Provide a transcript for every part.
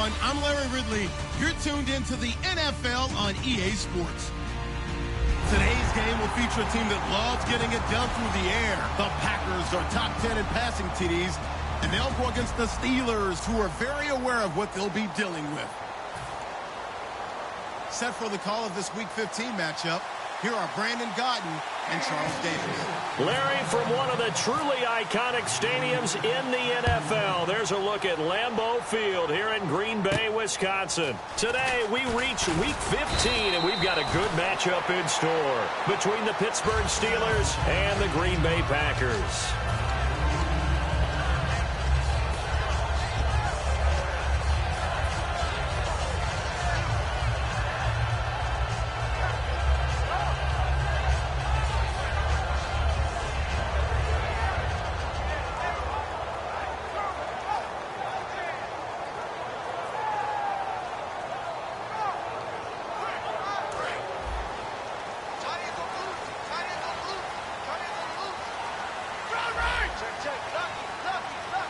everyone. I'm Larry Ridley. You're tuned into the NFL on EA Sports. Today's game will feature a team that loves getting it done through the air. The Packers are top 10 in passing TDs, and they'll go against the Steelers, who are very aware of what they'll be dealing with. Set for the call of this Week 15 matchup, here are Brandon Gaudin and Charles Davis. Larry, from one of the truly iconic stadiums in the NFL, there's a look at Lambeau Field here in Green Bay, Wisconsin. Today, we reach Week 15, and we've got a good matchup in store between the Pittsburgh Steelers and the Green Bay Packers.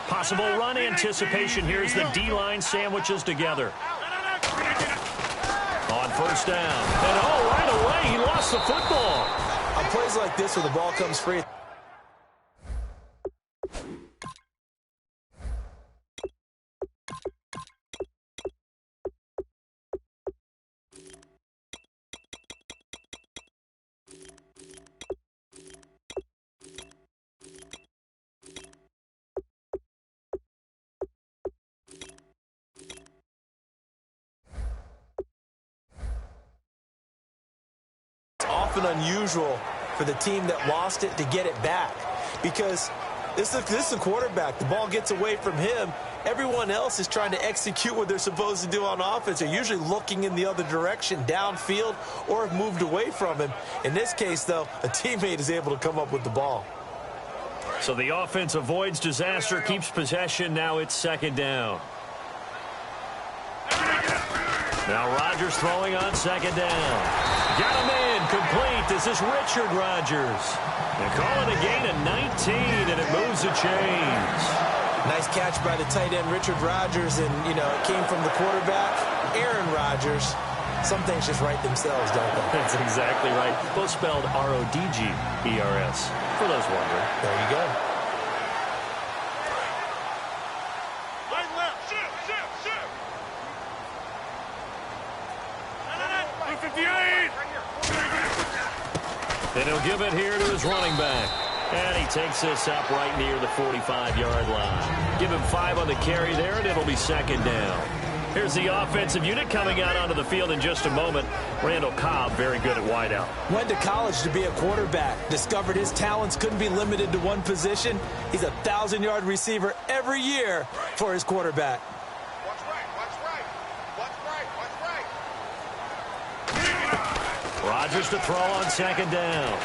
Possible run anticipation. Here's the D-line sandwiches together. On first down. And right away, he lost the football. On plays like this where the ball comes free. Often unusual for the team that lost it to get it back, because this is the quarterback. The ball gets away from him. Everyone else is trying to execute what they're supposed to do on offense. They're usually looking in the other direction, downfield, or have moved away from him. In this case, though, a teammate is able to come up with the ball. So the offense avoids disaster, keeps possession. Now it's second down. Now Rodgers throwing on second down. Got him in, complete. This is Richard Rodgers. They call it a gain of 19, and it moves the chains. Nice catch by the tight end, Richard Rodgers, and, you know, it came from the quarterback, Aaron Rodgers. Some things just write themselves, don't they? That's exactly right. Both spelled R-O-D-G-E-R-S, for those wondering. There you go. And he'll give it here to his running back. And he takes this up right near the 45-yard line. Give him 5 on the carry there, and it'll be second down. Here's the offensive unit coming out onto the field in just a moment. Randall Cobb, very good at wideout. Went to college to be a quarterback. Discovered his talents couldn't be limited to one position. He's a 1,000-yard receiver every year for his quarterback. Rodgers to throw on second down.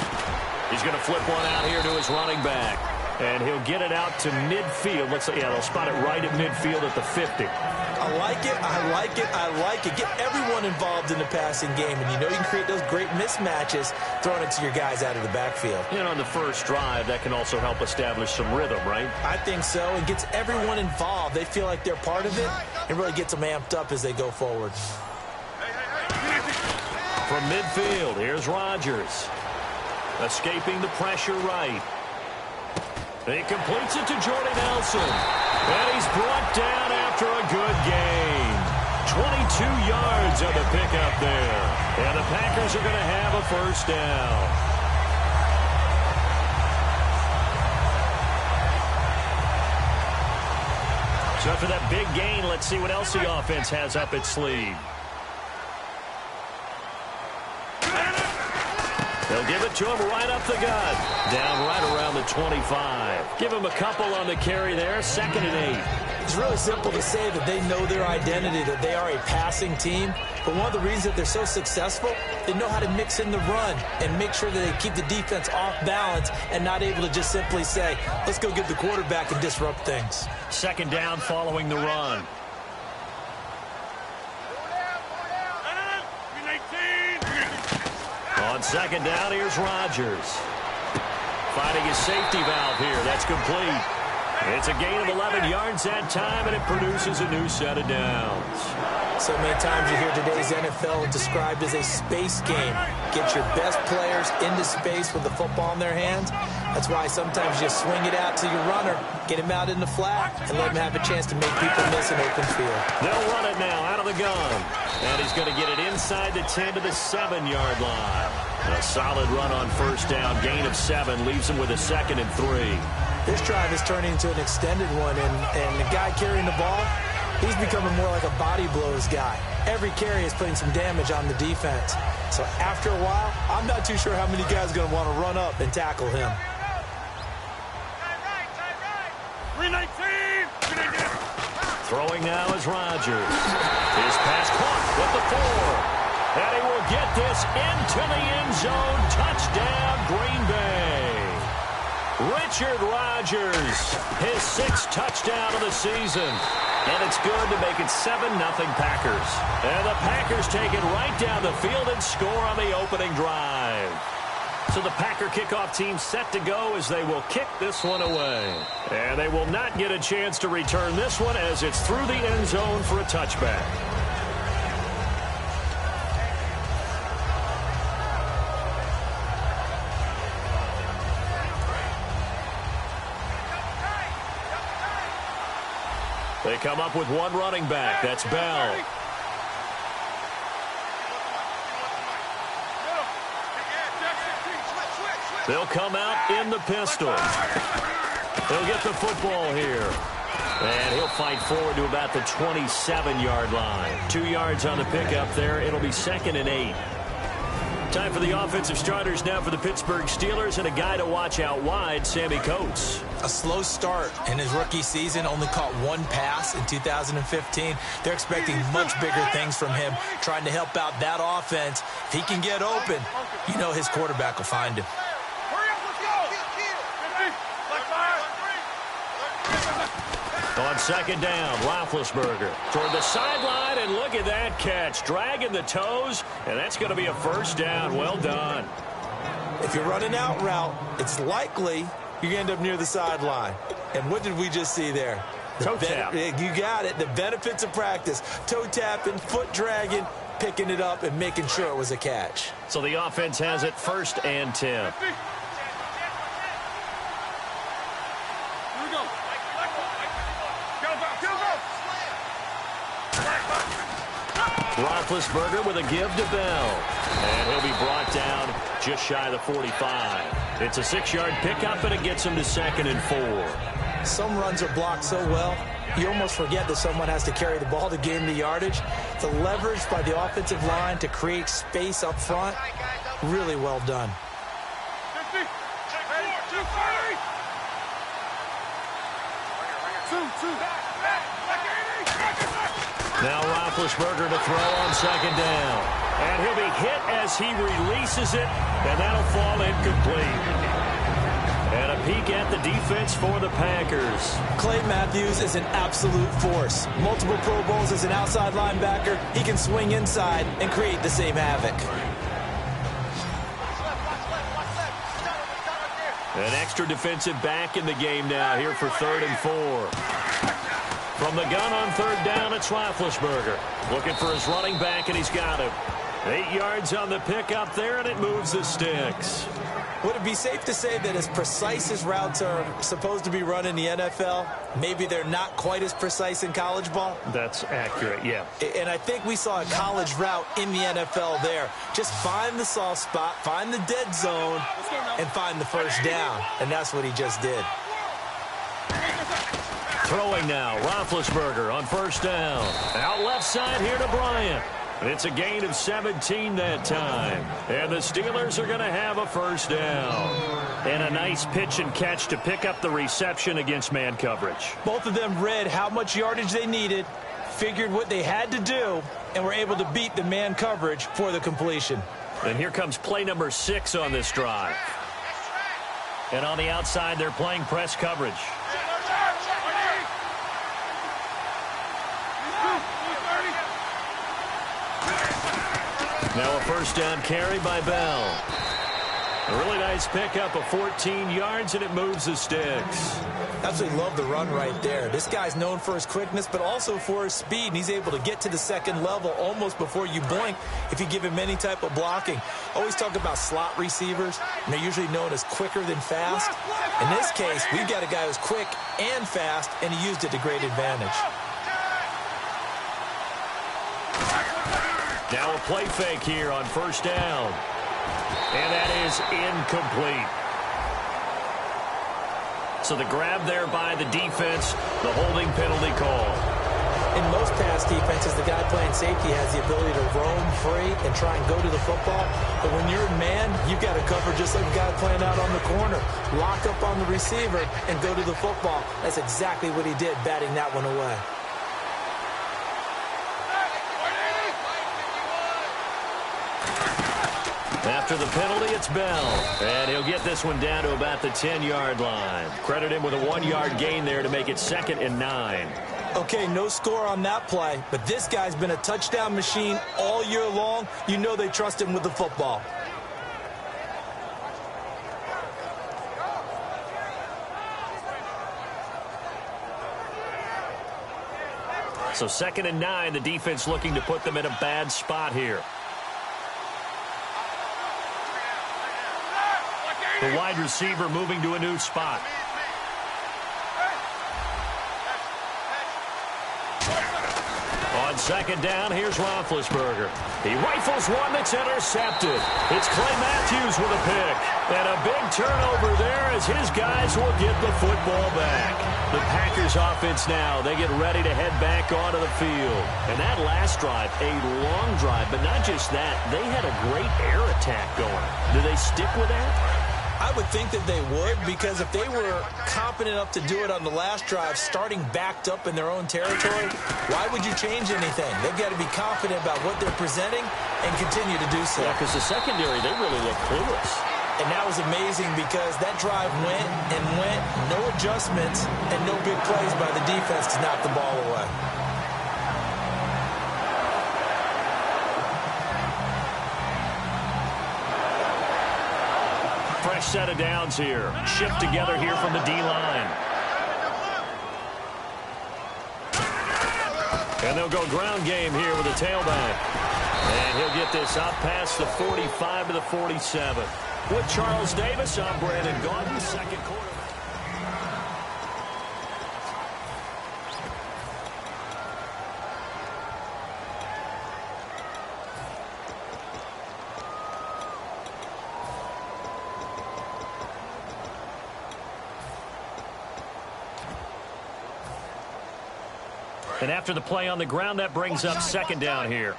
He's going to flip one out here to his running back. And he'll get it out to midfield. Looks like, yeah, they'll spot it right at midfield at the 50. I like it, I like it, I like it. Get everyone involved in the passing game. And you know you can create those great mismatches throwing it to your guys out of the backfield. You know, on the first drive, that can also help establish some rhythm, right? I think so. It gets everyone involved. They feel like they're part of it. It really gets them amped up as they go forward. From midfield, here's Rodgers. Escaping the pressure right. He completes it to Jordy Nelson. And he's brought down after a good gain. 22 yards on the pickup there. And the Packers are going to have a first down. So after that big gain, let's see what else the offense has up its sleeve. They'll give it to him right up the gut. Down right around the 25. Give him a couple on the carry there. 2nd and 8. It's really simple to say that they know their identity, that they are a passing team. But one of the reasons that they're so successful, they know how to mix in the run and make sure that they keep the defense off balance and not able to just simply say, let's go get the quarterback and disrupt things. 2nd down following the run. On 2nd down, here's Rodgers. Finding his safety valve here. That's complete. It's a gain of 11 yards that time, and it produces a new set of downs. So many times you hear today's NFL described as a space game. Get your best players into space with the football in their hands. That's why sometimes you swing it out to your runner, get him out in the flat, and let him have a chance to make people miss an open field. They'll run it now out of the gun. And he's going to get it inside the 10 to the 7-yard line. A solid run on first down, gain of 7, leaves him with a 2nd and 3. This drive is turning into an extended one, and the guy carrying the ball, he's becoming more like a body blows guy. Every carry is putting some damage on the defense. So after a while, I'm not too sure how many guys are going to want to run up and tackle him. Throwing now is Rodgers. His pass caught with the 4. And he will get this into the end zone. Touchdown, Green Bay. Richard Rodgers, his 6th touchdown of the season. And it's good to make it 7-0 Packers. And the Packers take it right down the field and score on the opening drive. So the Packer kickoff team set to go as they will kick this one away. And they will not get a chance to return this one as it's through the end zone for a touchback. They come up with one running back. That's Bell. They'll come out in the pistol. He'll get the football here. And he'll fight forward to about the 27-yard line. 2 yards on the pickup there. It'll be 2nd and 8. Time for the offensive starters now for the Pittsburgh Steelers, and a guy to watch out wide, Sammy Coates. A slow start in his rookie season, only caught 1 pass in 2015. They're expecting much bigger things from him, trying to help out that offense. If he can get open, you know his quarterback will find him. On 2nd down, Roethlisberger toward the sideline, and look at that catch. Dragging the toes, and that's going to be a first down. Well done. If you're running out route, it's likely you're going to end up near the sideline. And what did we just see there? Toe tap. You got it. The benefits of practice. Toe tapping, foot dragging, picking it up, and making sure it was a catch. So the offense has it 1st and 10. Roethlisberger with a give to Bell. And he'll be brought down just shy of the 45. It's a 6-yard pickup, and it gets him to 2nd and 4. Some runs are blocked so well, you almost forget that someone has to carry the ball to gain the yardage. The leverage by the offensive line to create space up front, really well done. Now Roethlisberger to throw on 2nd down. And he'll be hit as he releases it, and that'll fall incomplete. And a peek at the defense for the Packers. Clay Matthews is an absolute force. Multiple Pro Bowls as an outside linebacker. He can swing inside and create the same havoc. An extra defensive back in the game now here for 3rd and 4. From the gun on 3rd down, it's Roethlisberger. Looking for his running back, and he's got him. 8 yards on the pickup there, and it moves the sticks. Would it be safe to say that as precise as routes are supposed to be run in the NFL, maybe they're not quite as precise in college ball? That's accurate, yeah. And I think we saw a college route in the NFL there. Just find the soft spot, find the dead zone, and find the first down. And that's what he just did. Throwing now, Roethlisberger on 1st down. Out left side here to Bryant. It's a gain of 17 that time. And the Steelers are going to have a first down. And a nice pitch and catch to pick up the reception against man coverage. Both of them read how much yardage they needed, figured what they had to do, and were able to beat the man coverage for the completion. And here comes play number 6 on this drive. And on the outside, they're playing press coverage. Now a first down carry by Bell. A really nice pickup of 14 yards, and it moves the sticks. Absolutely love the run right there. This guy's known for his quickness, but also for his speed, and he's able to get to the second level almost before you blink if you give him any type of blocking. Always talk about slot receivers, and they're usually known as quicker than fast. In this case, we've got a guy who's quick and fast, and he used it to great advantage. Now a play fake here on first down. And that is incomplete. So the grab there by the defense, the holding penalty call. In most pass defenses, the guy playing safety has the ability to roam free and try and go to the football. But when you're in man, you've got to cover just like a guy playing out on the corner. Lock up on the receiver and go to the football. That's exactly what he did, batting that one away. After the penalty, it's Bell. And he'll get this one down to about the 10-yard line. Credit him with a 1-yard gain there to make it 2nd and 9. Okay, no score on that play, but this guy's been a touchdown machine all year long. You know they trust him with the football. So 2nd and 9, the defense looking to put them in a bad spot here. The wide receiver moving to a new spot. On 2nd down, here's Roethlisberger. He rifles one that's intercepted. It's Clay Matthews with a pick. And a big turnover there as his guys will get the football back. The Packers offense now, they get ready to head back onto the field. And that last drive, a long drive, but not just that, they had a great air attack going. Do they stick with that? I would think that they would, because if they were competent enough to do it on the last drive, starting backed up in their own territory, why would you change anything? They've got to be confident about what they're presenting and continue to do so. Yeah, because the secondary, they really look clueless. And that was amazing because that drive went and went, no adjustments, and no big plays by the defense to knock the ball away. Fresh set of downs here. Shift together here from the D-line. And they'll go ground game here with a tailback. And he'll get this up past the 45 to the 47. With Charles Davis, I'm Brandon Gaudin, second quarter. And after the play on the ground, that brings up 2nd down here.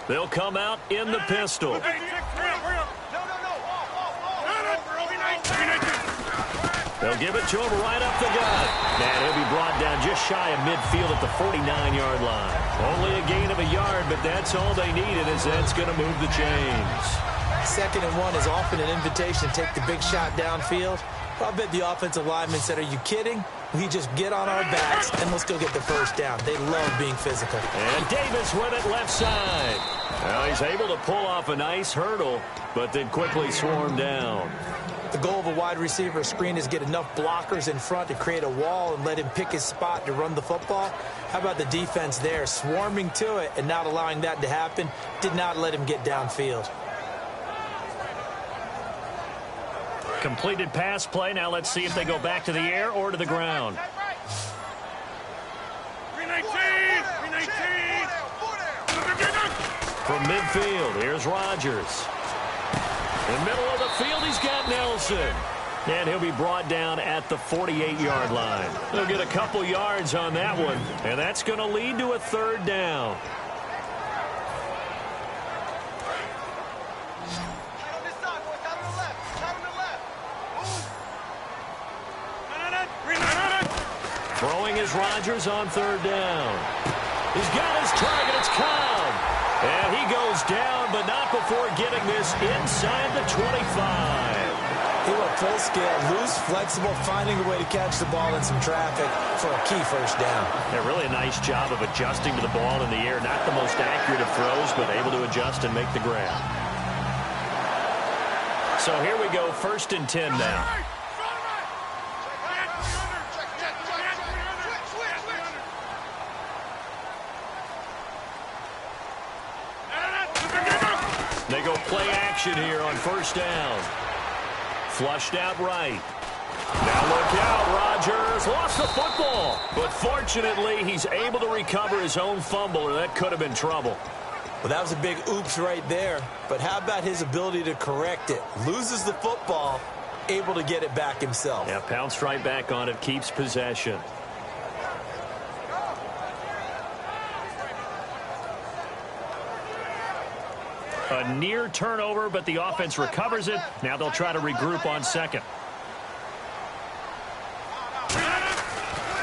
They'll come out in the pistol. They'll give it to him right up the gut. And he'll be brought down just shy of midfield at the 49-yard line. Only a gain of a yard, but that's all they needed, as that's going to move the chains. 2nd and 1 is often an invitation to take the big shot downfield. I bet the offensive lineman said, are you kidding? We just get on our backs and let's go get the first down. They love being physical. And Davis with it left side. Well, he's able to pull off a nice hurdle, but then quickly swarm down. The goal of a wide receiver screen is get enough blockers in front to create a wall and let him pick his spot to run the football. How about the defense there, swarming to it and not allowing that to happen? Did not let him get downfield. Completed pass play. Now let's see if they go back to the air or to the ground. From midfield, here's Rodgers. In the middle of the field, he's got Nelson. And he'll be brought down at the 48-yard line. They'll get a couple yards on that one, and that's going to lead to a 3rd down. Throwing is Rodgers on 3rd down. He's got his target. It's Cobb. And he goes down, but not before getting this inside the 25. He went full scale, loose, flexible, finding a way to catch the ball in some traffic for a key first down. Yeah, really a nice job of adjusting to the ball in the air. Not the most accurate of throws, but able to adjust and make the grab. So here we go, 1st and 10 now. They go play action here on 1st down. Flushed out right. Now look out, Rodgers lost the football. But fortunately, he's able to recover his own fumble, or that could have been trouble. Well, that was a big oops right there. But how about his ability to correct it? Loses the football, able to get it back himself. Yeah, pounced right back on it, keeps possession. A near turnover, but the offense recovers it. Now they'll try to regroup on 2nd.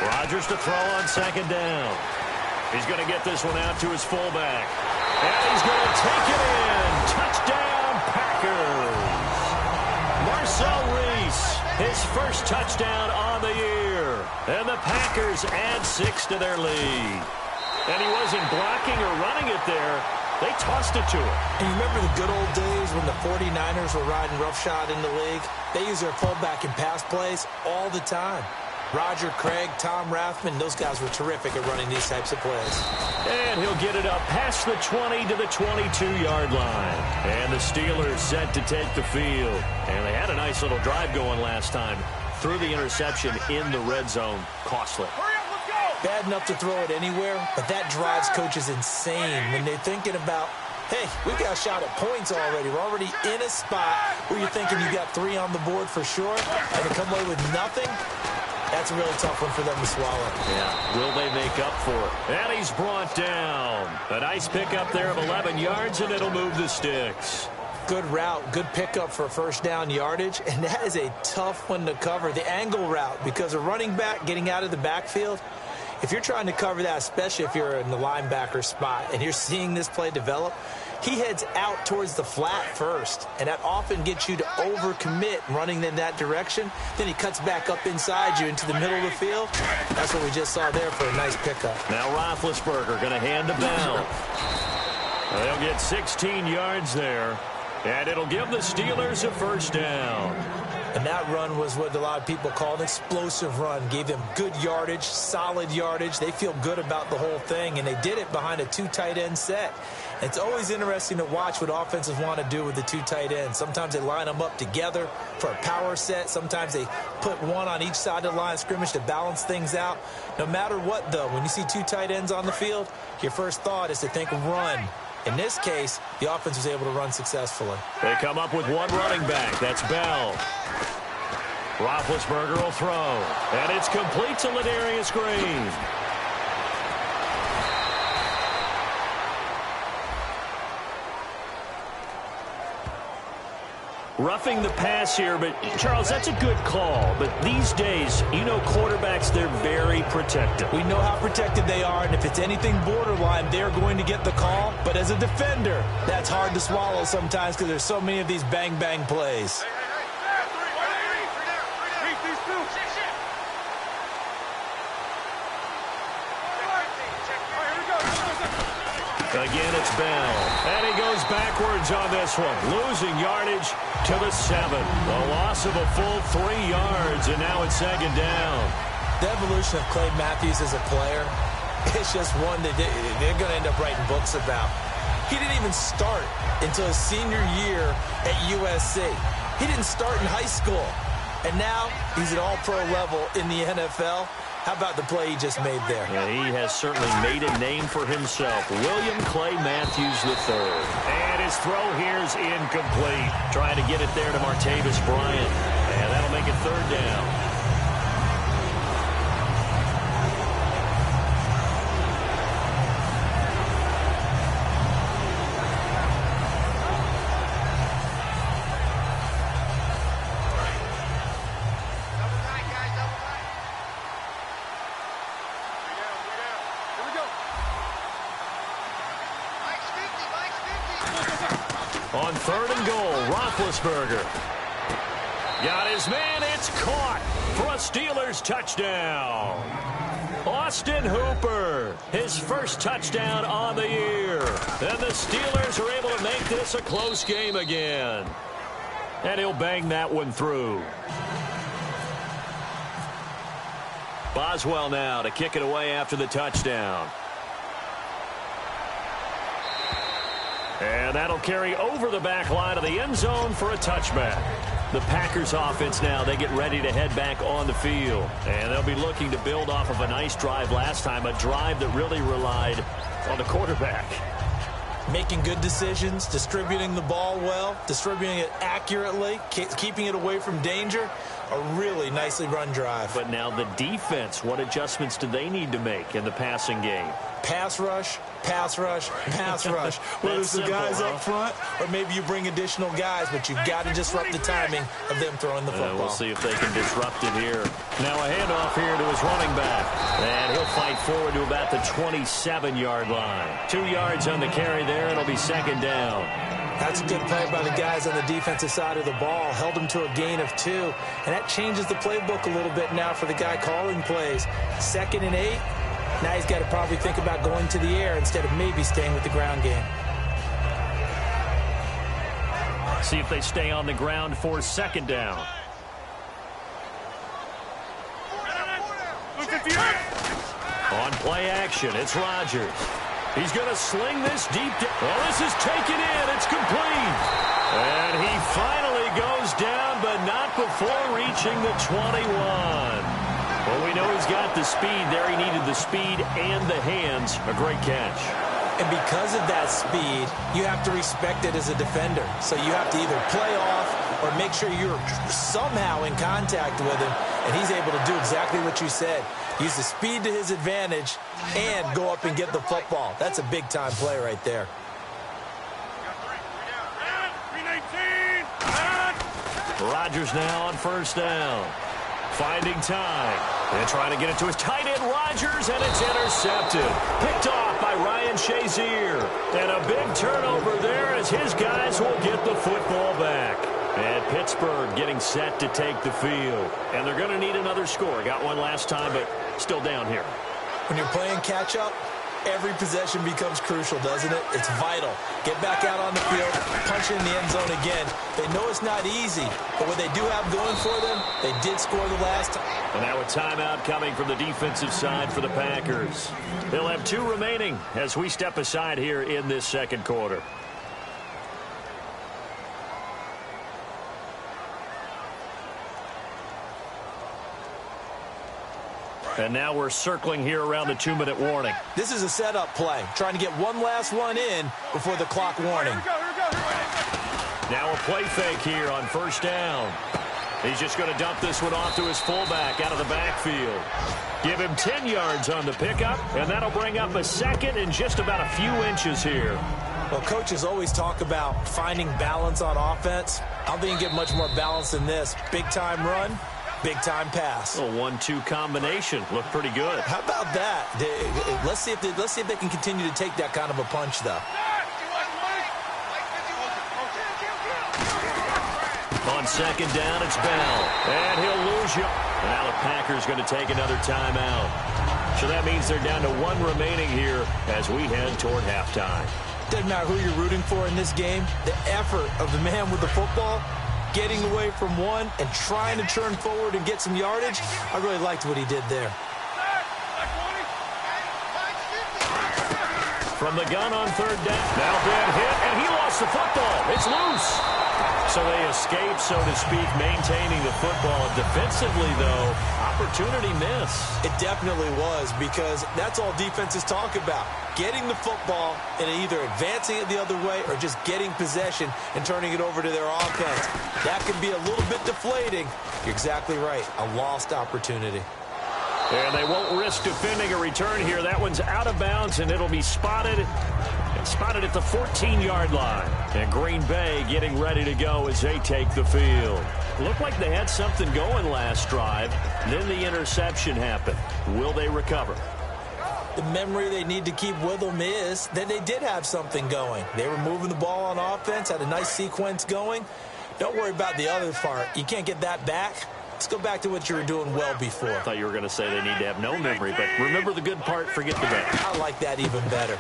Rodgers to throw on 2nd down. He's going to get this one out to his fullback. And he's going to take it in. Touchdown, Packers. Marcel Reese, his first touchdown on the year. And the Packers add 6 to their lead. And he wasn't blocking or running it there. They tossed it to him. And you remember the good old days when the 49ers were riding roughshod in the league? They use their fullback in pass plays all the time. Roger Craig, Tom Rathman, those guys were terrific at running these types of plays. And he'll get it up past the 20 to the 22-yard line. And the Steelers set to take the field. And they had a nice little drive going last time. Threw the interception in the red zone. Costly. Bad enough to throw it anywhere, but that drives coaches insane when they're thinking about, hey, we got a shot at points already. We're already in a spot where you're thinking you got 3 on the board for sure, and to come away with nothing, that's a really tough one for them to swallow. Yeah, will they make up for it? And he's brought down. A nice pickup there of 11 yards, and it'll move the sticks. Good route, good pickup for 1st down yardage, and that is a tough one to cover, the angle route, because a running back getting out of the backfield, if you're trying to cover that, especially if you're in the linebacker spot and you're seeing this play develop, he heads out towards the flat first, and that often gets you to overcommit running in that direction. Then he cuts back up inside you into the middle of the field. That's what we just saw there for a nice pickup. Now Roethlisberger going to hand the ball. They'll get 16 yards there, and it'll give the Steelers a 1st down. And that run was what a lot of people call an explosive run. Gave them good yardage, solid yardage. They feel good about the whole thing, and they did it behind a 2 tight end set. It's always interesting to watch what offenses want to do with the 2 tight ends. Sometimes they line them up together for a power set. Sometimes they put one on each side of the line of scrimmage to balance things out. No matter what, though, when you see 2 tight ends on the field, your first thought is to think run. In this case, the offense was able to run successfully. They come up with one running back. That's Bell. Roethlisberger will throw. And it's complete to Ladarius Green. Roughing the pass here, but Charles, that's a good call. But these days, you know quarterbacks, they're very protective. We know how protected they are, and if it's anything borderline, they're going to get the call. But as a defender, that's hard to swallow sometimes because there's so many of these bang-bang plays. Again, it's Bell. And he goes backwards on this one. Losing yardage to the 7. A loss of a full 3 yards, and now it's 2nd down. The evolution of Clay Matthews as a player, it's just one that they're going to end up writing books about. He didn't even start until his senior year at USC. He didn't start in high school. And now he's at all-pro level in the NFL. How about the play he just made there? Yeah, he has certainly made a name for himself. William Clay Matthews III. And his throw here is incomplete. Trying to get it there to Martavis Bryant. And that'll make it 3rd down. On 3rd and goal, Roethlisberger. Got his man, it's caught for a Steelers touchdown. Austin Hooper, his first touchdown on the year. And the Steelers are able to make this a close game again. And he'll bang that one through. Boswell now to kick it away after the touchdown. And that'll carry over the back line of the end zone for a touchback. The Packers offense now, they get ready to head back on the field. And they'll be looking to build off of a nice drive last time, a drive that really relied on the quarterback. Making good decisions, distributing the ball well, distributing it accurately, keeping it away from danger. A really nicely run drive. But now the defense, what adjustments do they need to make in the passing game? Pass rush, pass rush, pass rush. Whether it's the guys up front or maybe you bring additional guys, but you've got to disrupt the timing of them throwing the football. We'll see if they can disrupt it here. Now a handoff here to his running back. And he'll fight forward to about the 27-yard line. 2 yards on the carry there. It'll be second down. That's a good play by the guys on the defensive side of the ball. Held them to a gain of 2. And that changes the playbook a little bit now for the guy calling plays. 2nd and 8. Now he's got to probably think about going to the air instead of maybe staying with the ground game. See if they stay on the ground for second down. On play action, it's Rodgers. He's going to sling this deep. Well, this is taken in. It's complete. And he finally goes down, but not before reaching the 21. Well, we know he's got the speed there. He needed the speed and the hands. A great catch. And because of that speed, you have to respect it as a defender. So you have to either play off or make sure you're somehow in contact with him. And he's able to do exactly what you said. Use the speed to his advantage and go up and get the football. That's a big-time play right there. Rodgers now on first down. Finding time. And trying to get it to his tight end, Rodgers, and it's intercepted. Picked off by Ryan Shazier. And a big turnover there as his guys will get the football back. And Pittsburgh getting set to take the field. And they're going to need another score. Got one last time, but still down here. When you're playing catch-up, every possession becomes crucial, doesn't it? It's vital. Get back out on the field, punch it in the end zone again. They know it's not easy, but what they do have going for them, they did score the last time. And now a timeout coming from the defensive side for the Packers. They'll have 2 remaining as we step aside here in this second quarter. And now we're circling here around the 2-minute warning. This is a setup play, trying to get one last one in before the clock warning. Now a play fake here on first down. He's just going to dump this one off to his fullback out of the backfield. Give him 10 yards on the pickup, and that'll bring up a second and just about a few inches here. Well, coaches always talk about finding balance on offense. I don't think you get much more balance than this. Big-time run. Big-time pass. A 1-2 combination. Looked pretty good. How about that? Let's see if they can continue to take that kind of a punch, though. On second down, it's Bell. And he'll lose you. And now the Packers going to take another timeout. So that means they're down to 1 remaining here as we head toward halftime. Doesn't matter who you're rooting for in this game. The effort of the man with the football, getting away from one and trying to turn forward and get some yardage. I really liked what he did there. From the gun on third down. Now bad hit, and he lost the football. It's loose. So they escape, so to speak, maintaining the football. Defensively, though, opportunity miss. It definitely was, because that's all defenses talk about. Getting the football and either advancing it the other way or just getting possession and turning it over to their offense. That can be a little bit deflating. You're exactly right. A lost opportunity. And they won't risk defending a return here. That one's out of bounds, and it'll be spotted. It's spotted at the 14-yard line. And Green Bay getting ready to go as they take the field. Looked like they had something going last drive. Then the interception happened. Will they recover? The memory they need to keep with them is that they did have something going. They were moving the ball on offense, had a nice sequence going. Don't worry about the other part. You can't get that back. Let's go back to what you were doing well before. I thought you were going to say they need to have no memory, but remember the good part, forget the bad. I like that even better.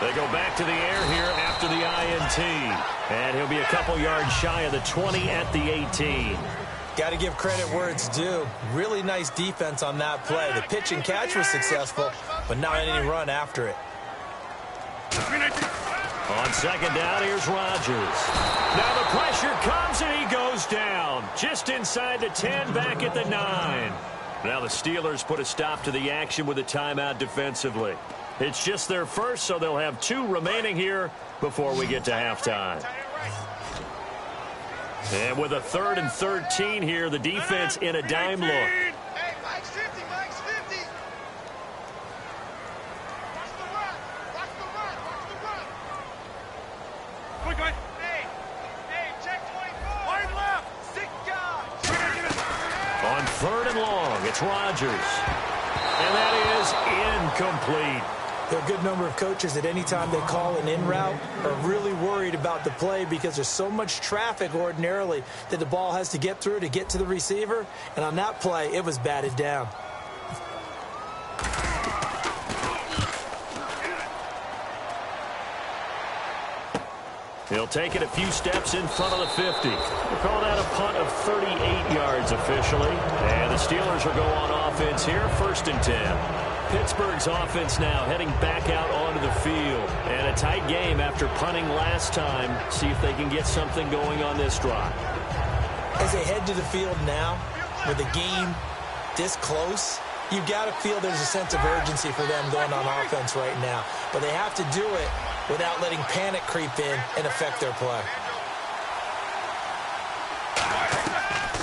They go back to the air here after the INT. And he'll be a couple yards shy of the 20 at the 18. Got to give credit where it's due. Really nice defense on that play. The pitch and catch was successful, but not any run after it. On second down, here's Rodgers. Now the pressure comes, and he goes down. Just inside the 10, back at the 9. Now the Steelers put a stop to the action with a timeout defensively. It's just their first, so they'll have 2 remaining here before we get to halftime. And with a 3rd and 13 here, the defense in a dime look. Hey, Mike's 50, Mike's 50. Watch the run. Watch the run. Watch the run. Quick, quick. Hey, check 24. Wide left. 6 guys. On 3rd and long, it's Rodgers. And that is incomplete. There are a good number of coaches that any time they call an in route are really worried about the play because there's so much traffic ordinarily that the ball has to get through to get to the receiver. And on that play, it was batted down. He'll take it a few steps in front of the 50. We'll call that a punt of 38 yards officially. And the Steelers will go on offense here, 1st and 10. Pittsburgh's offense now heading back out onto the field. And a tight game after punting last time. See if they can get something going on this drive. As they head to the field now, with the game this close, you've got to feel there's a sense of urgency for them going on offense right now. But they have to do it without letting panic creep in and affect their play.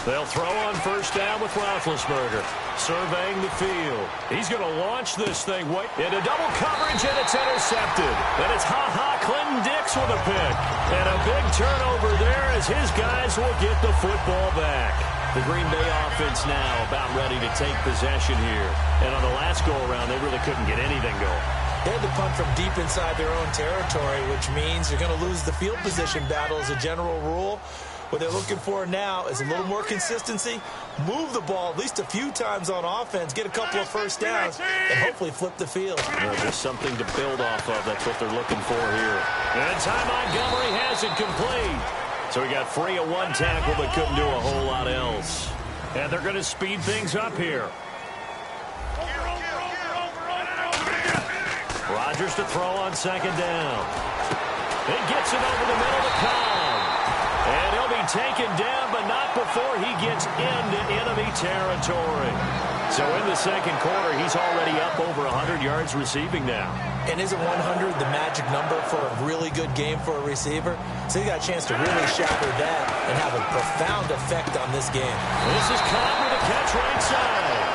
They'll throw on 1st down with Roethlisberger. Surveying the field. He's going to launch this thing. Wait, into double coverage, and it's intercepted. And it's Clinton Dix with a pick. And a big turnover there as his guys will get the football back. The Green Bay offense now about ready to take possession here. And on the last go-around, they really couldn't get anything going. They had to punt from deep inside their own territory, which means you're going to lose the field position battle as a general rule. What they're looking for now is a little more consistency, move the ball at least a few times on offense, get a couple of 1st downs, and hopefully flip the field. Just something to build off of. That's what they're looking for here. And Ty Montgomery has it complete. So he got free of 1 tackle but couldn't do a whole lot else. And they're going to speed things up here. Rodgers to throw on 2nd down. He gets it over the middle to Cobb. And he'll be taken down, but not before he gets into enemy territory. So in the 2nd quarter, he's already up over 100 yards receiving now. And isn't 100 the magic number for a really good game for a receiver? So he got a chance to really shatter that and have a profound effect on this game. This is Cobb with a catch right side.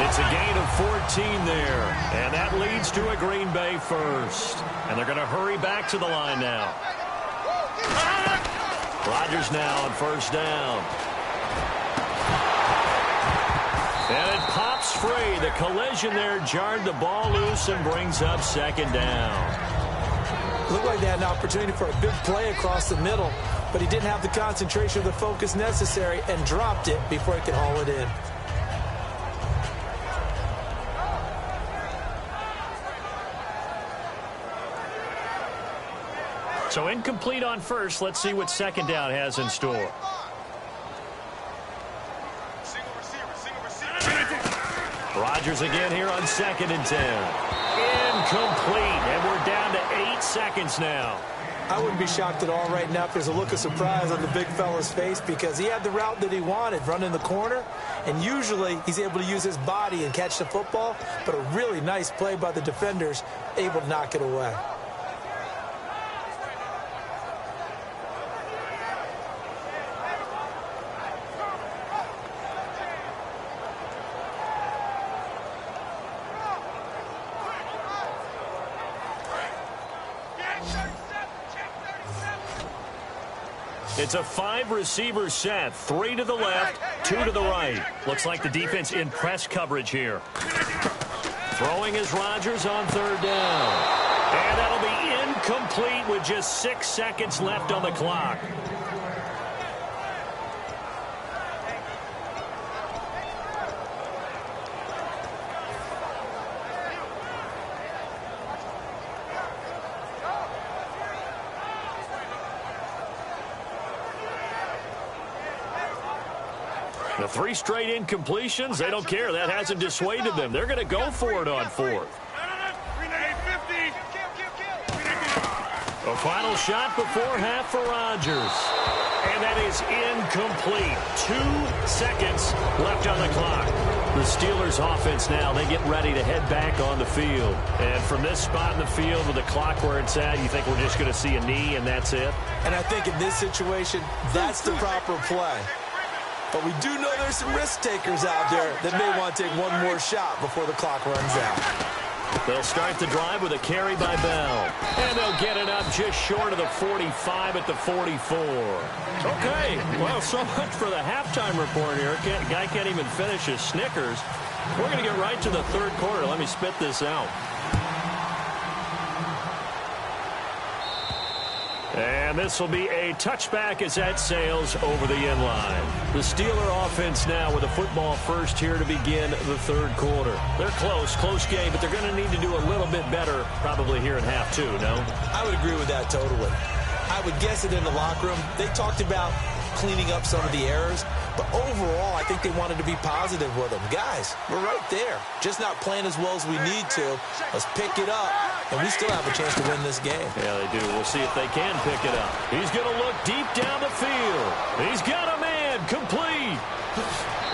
It's a gain of 14 there. And that leads to a Green Bay 1st. And they're going to hurry back to the line now. Rodgers now on 1st down. And it pops free. The collision there jarred the ball loose and brings up 2nd down. Looked like they had an opportunity for a big play across the middle, but he didn't have the concentration or the focus necessary and dropped it before he could haul it in. So incomplete on 1st. Let's see what 2nd down has in store. Rodgers again here on 2nd and 10. Incomplete, and we're down to 8 seconds now. I wouldn't be shocked at all right now if there's a look of surprise on the big fella's face because he had the route that he wanted, running the corner, and usually he's able to use his body and catch the football, but a really nice play by the defenders, able to knock it away. It's a 5-receiver set. 3 to the left, 2 to the right. Looks like the defense in press coverage here. Throwing is Rodgers on 3rd down. And that'll be incomplete with just 6 seconds left on the clock. The 3 straight incompletions, they don't care. That hasn't dissuaded them. They're going to go for it on 4th. A final shot before half for Rodgers. And that is incomplete. 2 seconds left on the clock. The Steelers offense now, they get ready to head back on the field. And from this spot in the field with the clock where it's at, you think we're just going to see a knee and that's it? And I think in this situation, that's the proper play. But we do know there's some risk takers out there that may want to take one more shot before the clock runs out. They'll start the drive with a carry by Bell. And they'll get it up just short of the 45 at the 44. Okay, well, so much for the halftime report here. Guy can't even finish his Snickers. We're going to get right to the 3rd quarter. Let me spit this out. And this will be a touchback as that sails over the end line. The Steeler offense now with a football first here to begin the 3rd quarter. They're close game, but they're going to need to do a little bit better probably here in half 2, no? I would agree with that totally. I would guess it in the locker room. They talked about cleaning up some of the errors, but overall, I think they wanted to be positive with them. Guys, we're right there. Just not playing as well as we need to. Let's pick it up, and we still have a chance to win this game. Yeah, they do. We'll see if they can pick it up. He's going to look deep down the field. He's got a man complete.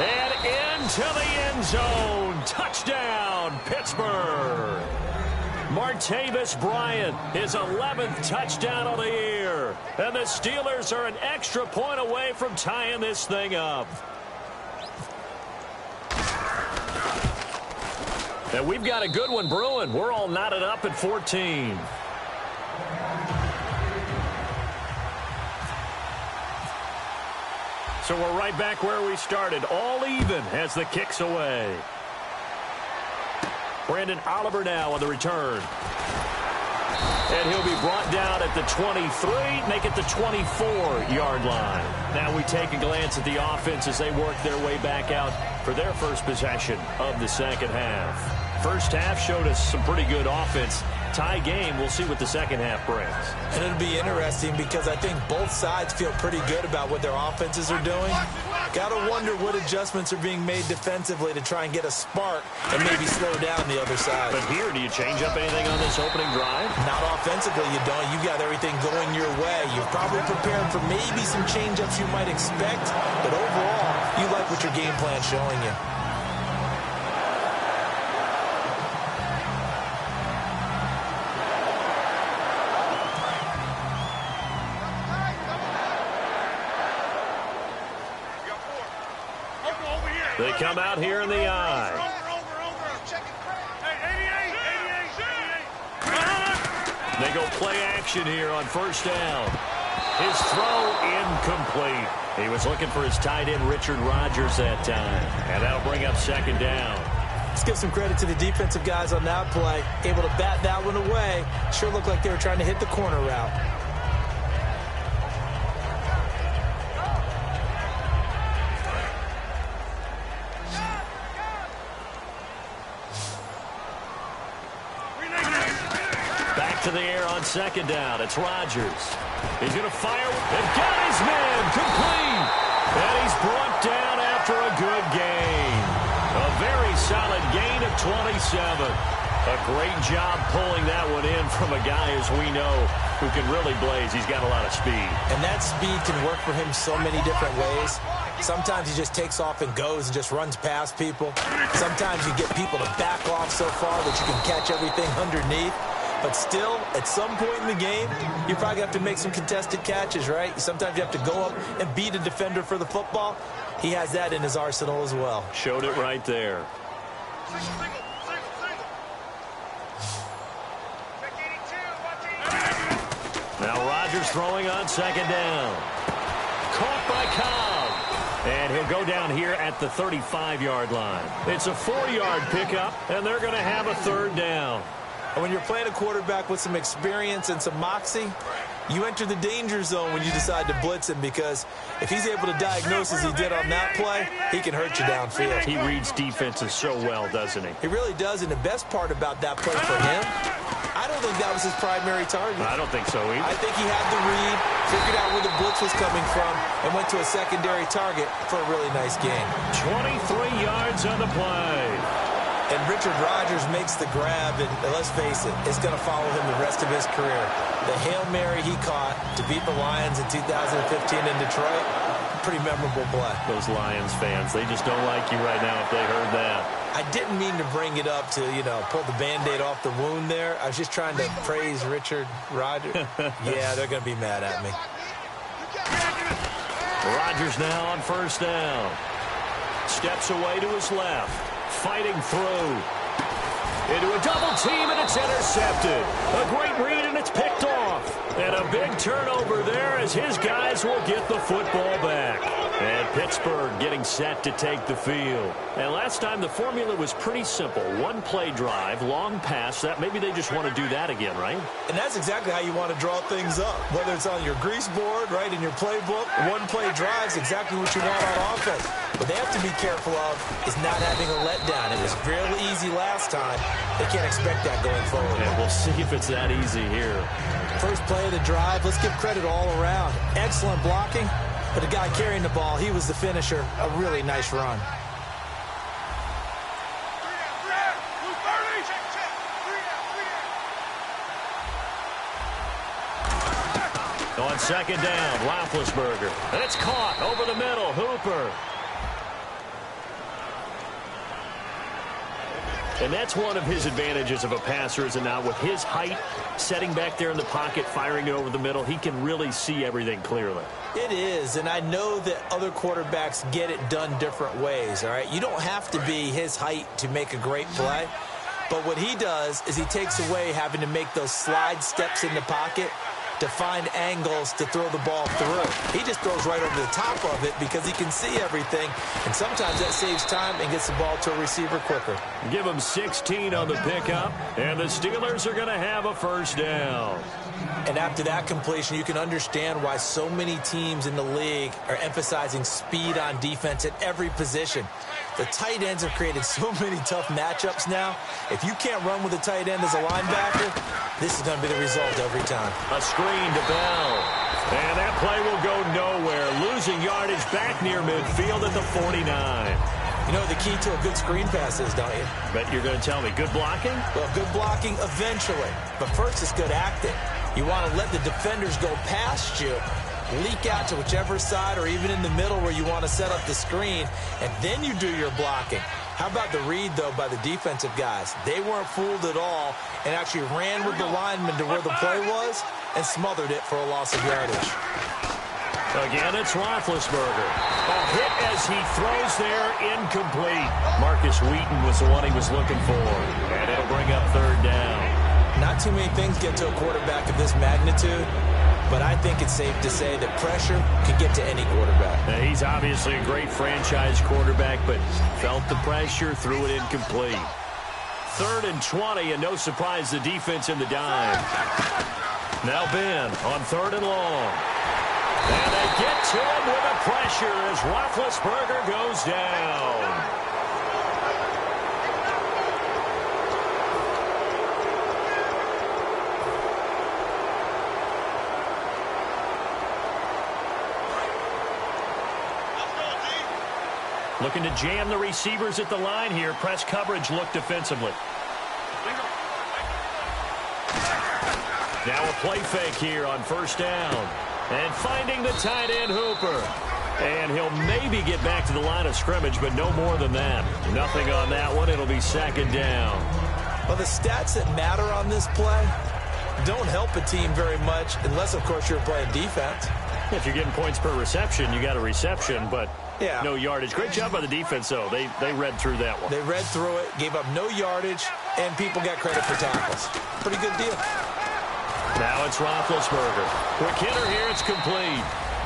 And into the end zone. Touchdown, Pittsburgh. Martavis Bryant, his 11th touchdown of the year. And the Steelers are an extra point away from tying this thing up. And we've got a good one brewing. We're all knotted up at 14. So we're right back where we started. All even as the kick's away. Brandon Oliver now on the return. And he'll be brought down at the 23, make it the 24-yard line. Now we take a glance at the offense as they work their way back out for their first possession of the second half. First half showed us some pretty good offense. Tie game, we'll see what the second half brings. And it'll be interesting because I think both sides feel pretty good about what their offenses are doing. Got to wonder what adjustments are being made defensively to try and get a spark and maybe slow down the other side. But here, do you change up anything on this opening drive? Not offensively, you don't. You got everything going your way. You've probably prepared for maybe some change-ups you might expect, but overall, you like what your game plan's showing you. They come out here in the eye. They go play action here on first down. His throw incomplete. He was looking for his tight end, Richard Rodgers, that time. And that'll bring up second down. Let's give some credit to the defensive guys on that play. Able to bat that one away. Sure looked like they were trying to hit the corner route. To the air on second down. It's Rodgers. He's going to fire. They've got his man complete. And he's brought down after a good gain. A very solid gain of 27. A great job pulling that one in from a guy, as we know, who can really blaze. He's got a lot of speed. And that speed can work for him so many different ways. Sometimes he just takes off and goes and just runs past people. Sometimes you get people to back off so far that you can catch everything underneath. But still, at some point in the game, you probably have to make some contested catches, right? Sometimes you have to go up and beat a defender for the football. He has that in his arsenal as well. Showed it right there. Now Rodgers throwing on second down. Caught by Cobb. And he'll go down here at the 35-yard line. It's a 4-yard pickup, and they're going to have a third down. And when you're playing a quarterback with some experience and some moxie, you enter the danger zone when you decide to blitz him, because if he's able to diagnose as he did on that play, he can hurt you downfield. He reads defenses so well, doesn't he? He really does, and the best part about that play for him, I I don't think that was his primary target. I don't think so either. I think he had the read, figured out where the blitz was coming from, and went to a secondary target for a really nice gain. 23 yards on the play. And Richard Rodgers makes the grab, and let's face it, it's going to follow him the rest of his career. The Hail Mary he caught to beat the Lions in 2015 in Detroit, pretty memorable play. Those Lions fans, they just don't like you right now if they heard that. I didn't mean to bring it up to, pull the Band-Aid off the wound there. I was just trying to praise Richard Rodgers. Yeah, they're going to be mad at me. Rodgers now on first down. Steps away to his left. Fighting through. Into a double team, and it's intercepted. A great read, and it's picked off. And a big turnover there as his guys will get the football back. And Pittsburgh getting set to take the field. And last time the formula was pretty simple. One play drive, long pass. That maybe they just want to do that again, right? And that's exactly how you want to draw things up. Whether it's on your grease board, right, in your playbook, one play drive is exactly what you want on offense. What they have to be careful of is not having a letdown. It was fairly easy last time. They can't expect that going forward. And we'll see if it's that easy here. First play of the drive, let's give credit all around. Excellent blocking, but the guy carrying the ball, he was the finisher. A really nice run. On second down, Roethlisberger. And it's caught over the middle. Hooper. And that's one of his advantages of a passer, is it not? With his height, setting back there in the pocket, firing it over the middle, he can really see everything clearly. It is, and I know that other quarterbacks get it done different ways, all right? You don't have to be his height to make a great play, but what he does is he takes away having to make those slide steps in the pocket to find angles to throw the ball through. He just throws right over the top of it because he can see everything, and sometimes that saves time and gets the ball to a receiver quicker. Give him 16 on the pickup, and the Steelers are going to have a first down. And after that completion, you can understand why so many teams in the league are emphasizing speed on defense at every position. The tight ends have created so many tough matchups now. If you can't run with a tight end as a linebacker, this is going to be the result every time. A screen to Bell. And that play will go nowhere. Losing yardage back near midfield at the 49. You know what the key to a good screen pass is, don't you? Bet you're going to tell me. Good blocking? Well, good blocking eventually. But first, it's good acting. You want to let the defenders go past you, leak out to whichever side or even in the middle where you want to set up the screen, and then you do your blocking. How about the read, though, by the defensive guys? They weren't fooled at all and actually ran with the lineman to where the play was and smothered it for a loss of yardage. Again, it's Roethlisberger. A hit as he throws there, incomplete. Marcus Wheaton was the one he was looking for, and it'll bring up third down. Not too many things get to a quarterback of this magnitude, but I think it's safe to say that pressure can get to any quarterback. Now, he's obviously a great franchise quarterback, but felt the pressure, threw it incomplete. 3rd and 20, and no surprise, the defense in the dime. Now Ben on 3rd and long. And they get to him with the pressure as Roethlisberger goes down. Looking to jam the receivers at the line here. Press coverage look defensively. Now a play fake here on first down. And finding the tight end Hooper. And he'll maybe get back to the line of scrimmage, but no more than that. Nothing on that one. It'll be 2nd down. Well, the stats that matter on this play don't help a team very much unless, of course, you're playing defense. If you're getting points per reception, you got a reception, but yeah, no yardage. Great job by the defense, though. They read through that one. They read through it, gave up no yardage, and people got credit for tackles. Pretty good deal. Now it's Roethlisberger. Quick hitter here. It's complete.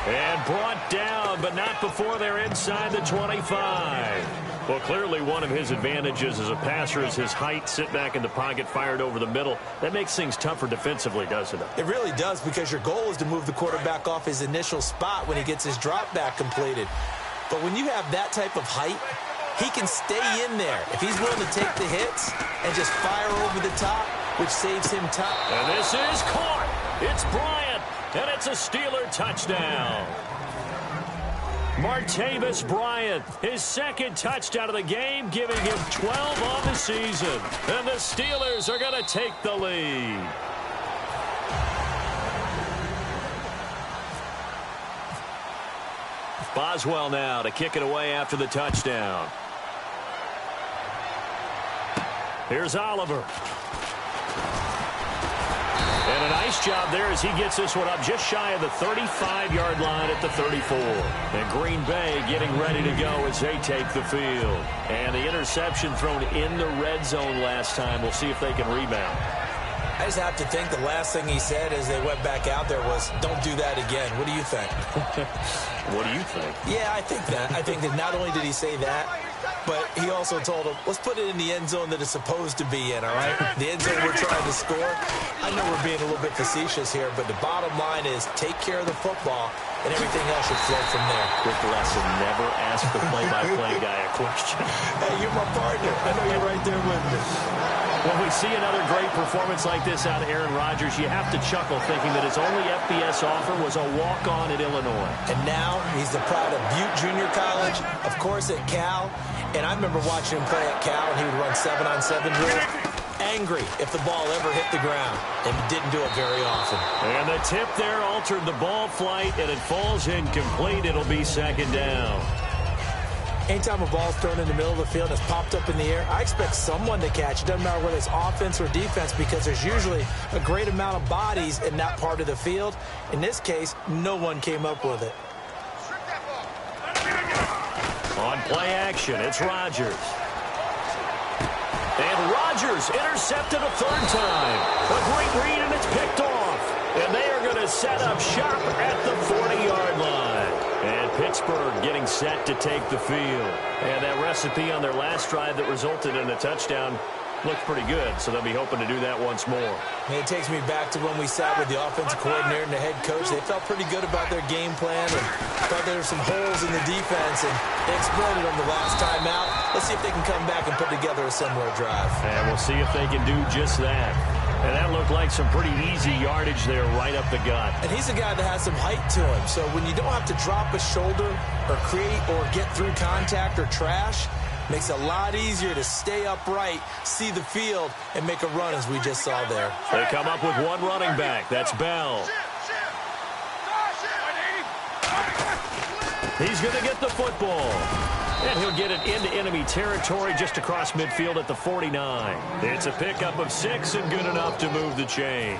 And brought down, but not before they're inside the 25. Well, clearly one of his advantages as a passer is his height. Sit back in the pocket, fired over the middle. That makes things tougher defensively, doesn't it? It really does, because your goal is to move the quarterback off his initial spot when he gets his drop back completed. But when you have that type of height, he can stay in there. If he's willing to take the hits and just fire over the top, which saves him time. And this is caught. It's Bryant, and it's a Steeler touchdown. Martavis Bryant, his second touchdown of the game, giving him 12 on the season. And the Steelers are going to take the lead. Boswell now to kick it away after the touchdown. Here's Oliver. And a nice job there as he gets this one up just shy of the 35-yard line at the 34. And Green Bay getting ready to go as they take the field. And the interception thrown in the red zone last time. We'll see if they can rebound. I just have to think the last thing he said as they went back out there was, don't do that again. What do you think? What do you think? Yeah, I think that. I think that not only did he say that, but he also told him, let's put it in the end zone that it's supposed to be in, all right? The end zone we're trying to score. I know we're being a little bit facetious here, but the bottom line is take care of the football, and everything else should flow from there. Quick lesson, never ask the play-by-play guy a question. Hey, you're my partner. I know you're right there with me. When we see another great performance like this out of Aaron Rodgers, you have to chuckle thinking that his only FBS offer was a walk-on at Illinois. And now he's the pride of Butte Junior College, of course at Cal. And I remember watching him play at Cal, and he would run 7-on-7 drills. Angry if the ball ever hit the ground, and didn't do it very often. And the tip there altered the ball flight, and it falls incomplete. It'll be second down. Anytime a ball's thrown in the middle of the field and it's popped up in the air, I expect someone to catch it. Doesn't matter whether it's offense or defense, because there's usually a great amount of bodies in that part of the field. In this case, no one came up with it. On play action, it's Rodgers. And Rodgers intercepted a third time. A great read, and it's picked off. And they are going to set up shop at the 40-yard line. And Pittsburgh getting set to take the field. And that recipe on their last drive that resulted in a touchdown looked pretty good, so they'll be hoping to do that once more. It takes me back to when we sat with the offensive coordinator and the head coach. They felt pretty good about their game plan and thought there were some holes in the defense, and they exploited them the last time out. Let's see if they can come back and put together a similar drive. And we'll see if they can do just that. And that looked like some pretty easy yardage there right up the gut. And he's a guy that has some height to him, so when you don't have to drop a shoulder or create or get through contact or trash, makes it a lot easier to stay upright, see the field, and make a run as we just saw there. They come up with one running back. That's Bell. He's going to get the football. And he'll get it into enemy territory just across midfield at the 49. It's a pickup of 6 and good enough to move the chains.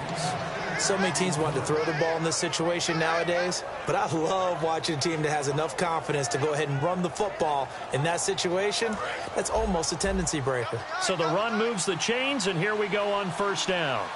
So many teams want to throw the ball in this situation nowadays, but I love watching a team that has enough confidence to go ahead and run the football. In that situation, that's almost a tendency breaker. So the run moves the chains, and here we go on first down.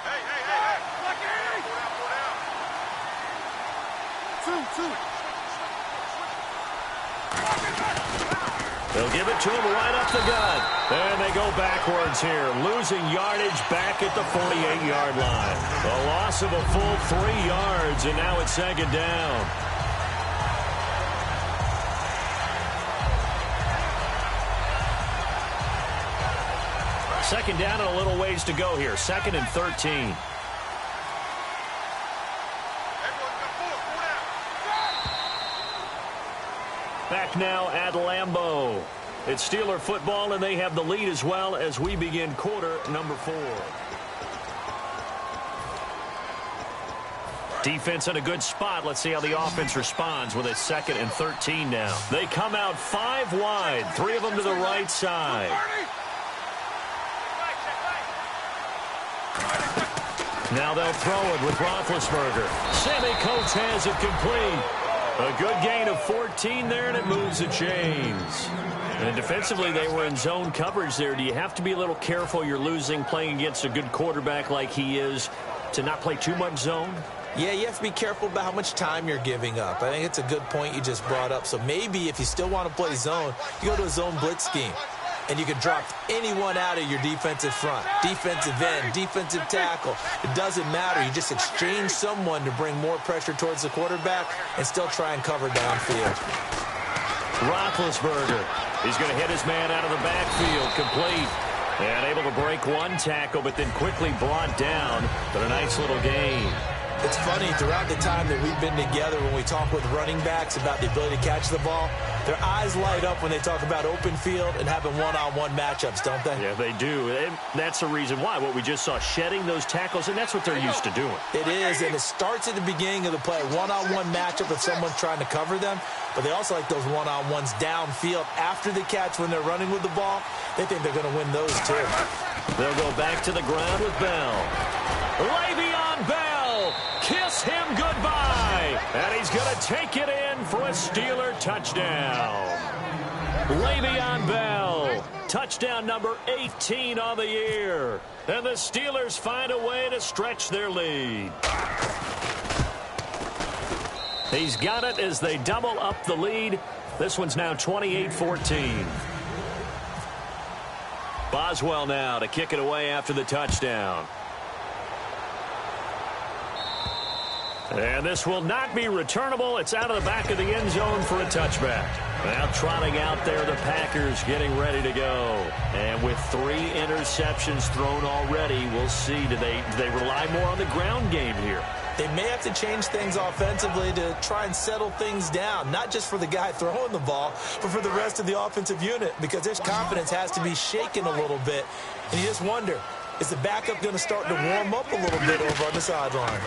They'll give it to him right up the gut. And they go backwards here, losing yardage back at the 48-yard line. A loss of a full 3 yards, and now it's second down. Second down and a little ways to go here. 2nd and 13. Back now at Lambeau. It's Steeler football, and they have the lead as well as we begin quarter number 4. Defense in a good spot. Let's see how the offense responds with a 2nd and 13 now. They come out 5 wide, 3 of them to the right side. Now they'll throw it with Roethlisberger. Sammy Coates has it complete. A good gain of 14 there, and it moves the chains. And defensively, they were in zone coverage there. Do you have to be a little careful? You're losing playing against a good quarterback like he is to not play too much zone? Yeah, you have to be careful about how much time you're giving up. I think it's a good point you just brought up. So maybe if you still want to play zone, you go to a zone blitz scheme. And you can drop anyone out of your defensive front, defensive end, defensive tackle. It doesn't matter. You just exchange someone to bring more pressure towards the quarterback and still try and cover downfield. Roethlisberger. He's going to hit his man out of the backfield. Complete. And able to break one tackle, but then quickly brought down. But a nice little gain. It's funny, throughout the time that we've been together, when we talk with running backs about the ability to catch the ball, their eyes light up when they talk about open field and having one-on-one matchups, don't they? Yeah, they do. And that's the reason why. What we just saw, shedding those tackles, and that's what they're used to doing. It is, and it starts at the beginning of the play. One-on-one matchup if someone's trying to cover them, but they also like those one-on-ones downfield after the catch when they're running with the ball. They think they're going to win those, too. They'll go back to the ground with Bell. Le'Veon Bell, kiss him goodbye. And he's going to take it in for a Steeler touchdown. Le'Veon Bell, touchdown number 18 on the year. And the Steelers find a way to stretch their lead. He's got it as they double up the lead. This one's now 28-14. Boswell now to kick it away after the touchdown. And this will not be returnable. It's out of the back of the end zone for a touchback. Now trotting out there, the Packers getting ready to go. And with 3 interceptions thrown already, we'll see. Do they rely more on the ground game here? They may have to change things offensively to try and settle things down, not just for the guy throwing the ball, but for the rest of the offensive unit, because their confidence has to be shaken a little bit. And you just wonder, is the backup going to start to warm up a little bit over on the sideline?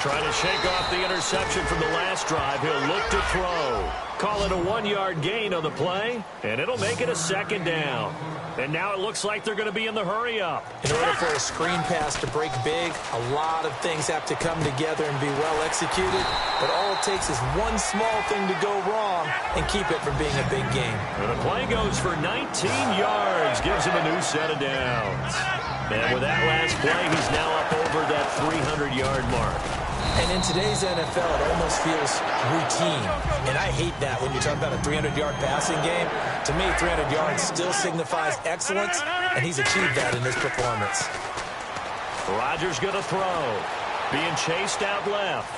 Trying to shake off the interception from the last drive. He'll look to throw. Call it a 1-yard gain on the play, and it'll make it a second down. And now it looks like they're going to be in the hurry-up. In order for a screen pass to break big, a lot of things have to come together and be well executed. But all it takes is one small thing to go wrong and keep it from being a big game. And the play goes for 19 yards, gives him a new set of downs. And with that last play, he's now up over that 300-yard mark. And in today's NFL, it almost feels routine. And I hate that when you talk about a 300-yard passing game. To me, 300 yards still signifies excellence, and he's achieved that in this performance. Rodgers going to throw. Being chased out left.